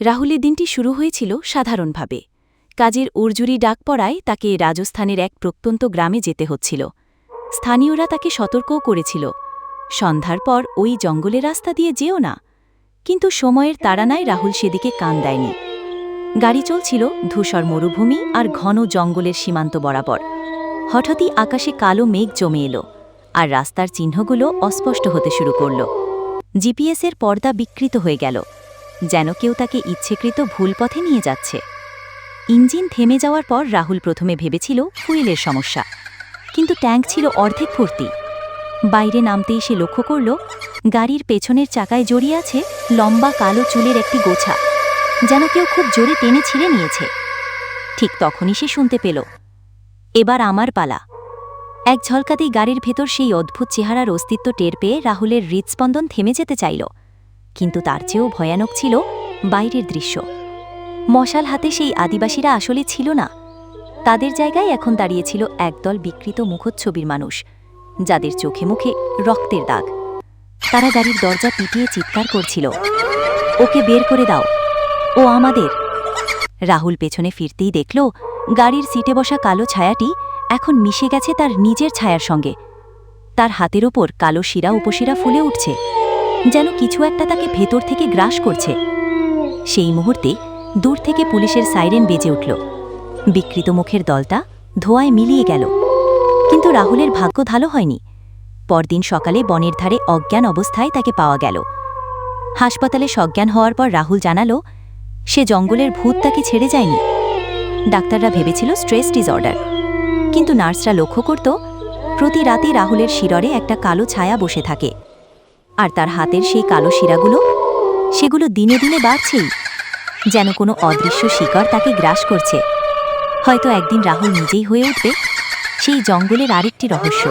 রাহুলের দিনটি শুরু হয়েছিল সাধারণভাবে। কাজের উর্জুরি ডাক পড়ায় তাকে রাজস্থানের এক প্রত্যন্ত গ্রামে যেতে হচ্ছিল। স্থানীয়রা তাকে সতর্কও করেছিল, সন্ধ্যার পর ওই জঙ্গলের রাস্তা দিয়ে যেও না। কিন্তু সময়ের তাড়নায় রাহুল সেদিকে কান দেয়নি। গাড়ি চলছিল ধূসর মরুভূমি আর ঘন জঙ্গলের সীমান্ত বরাবর। হঠাৎই আকাশে কালো মেঘ জমে এলো, আর রাস্তার চিহ্নগুলো অস্পষ্ট হতে শুরু করল। জিপিএসের পর্দা বিকৃত হয়ে গেল, যেন কেউ তাকে ইচ্ছেকৃত ভুল পথে নিয়ে যাচ্ছে। ইঞ্জিন থেমে যাওয়ার পর রাহুল প্রথমে ভেবেছিল ফুয়েলের সমস্যা, কিন্তু ট্যাঙ্ক ছিল অর্ধেক ভর্তি। বাইরে নামতেই সে লক্ষ্য করল গাড়ির পেছনের চাকায় জড়িয়ে আছে লম্বা কালো চুলের একটি গোছা, যেন কেউ খুব জোরে টেনে ছিঁড়ে নিয়েছে। ঠিক তখনই সে শুনতে পেল, এবার আমার পালা। এক ঝলকাতেই গাড়ির ভেতর সেই অদ্ভুত চেহারার অস্তিত্ব টের পেয়ে রাহুলের হৃৎস্পন্দন থেমে যেতে চাইল। কিন্তু তার চেয়েও ভয়ানক ছিল বাইরের দৃশ্য। মশাল হাতে সেই আদিবাসীরা আসলে ছিল না। তাদের জায়গায় এখন দাঁড়িয়েছিল একদল বিকৃত মুখচ্ছবির মানুষ, যাদের চোখে মুখে রক্তের দাগ। তারা গাড়ির দরজা পিটিয়ে চিৎকার করছিল, ওকে বের করে দাও, ও আমাদের। রাহুল পেছনে ফিরতেই দেখল গাড়ির সিটে বসা কালো ছায়াটি এখন মিশে গেছে তার নিজের ছায়ার সঙ্গে। তার হাতের ওপর কালো শিরা উপশিরা ফুলে উঠছে, যেন কিছু একটা তাকে ভেতর থেকে গ্রাস করছে। সেই মুহূর্তে দূর থেকে পুলিশের সাইরেন বেজে উঠল। বিকৃত মুখের দলটা ধোঁয়ায় মিলিয়ে গেল। কিন্তু রাহুলের ভাগ্য ভালো হয়নি। পরদিন সকালে বনের ধারে অজ্ঞান অবস্থায় তাকে পাওয়া গেল। হাসপাতালে সজ্ঞান হওয়ার পর রাহুল জানালো, সে জঙ্গলের ভূত তাকে ছেড়ে যায়নি। ডাক্তাররা ভেবেছিল স্ট্রেস ডিসঅর্ডার, কিন্তু নার্সরা লক্ষ্য করত প্রতি রাতে রাহুলের শিররে একটা কালো ছায়া বসে থাকে, আর তার হাতের সেই কালো শিরাগুলো সেগুলো দিনে দিনে বাড়ছেই, যেন কোনো অদৃশ্য শিকড় তাকে গ্রাস করছে। হয়তো একদিন রাহুল নিজেই হয়ে উঠবে সেই জঙ্গলের আরেকটি রহস্য।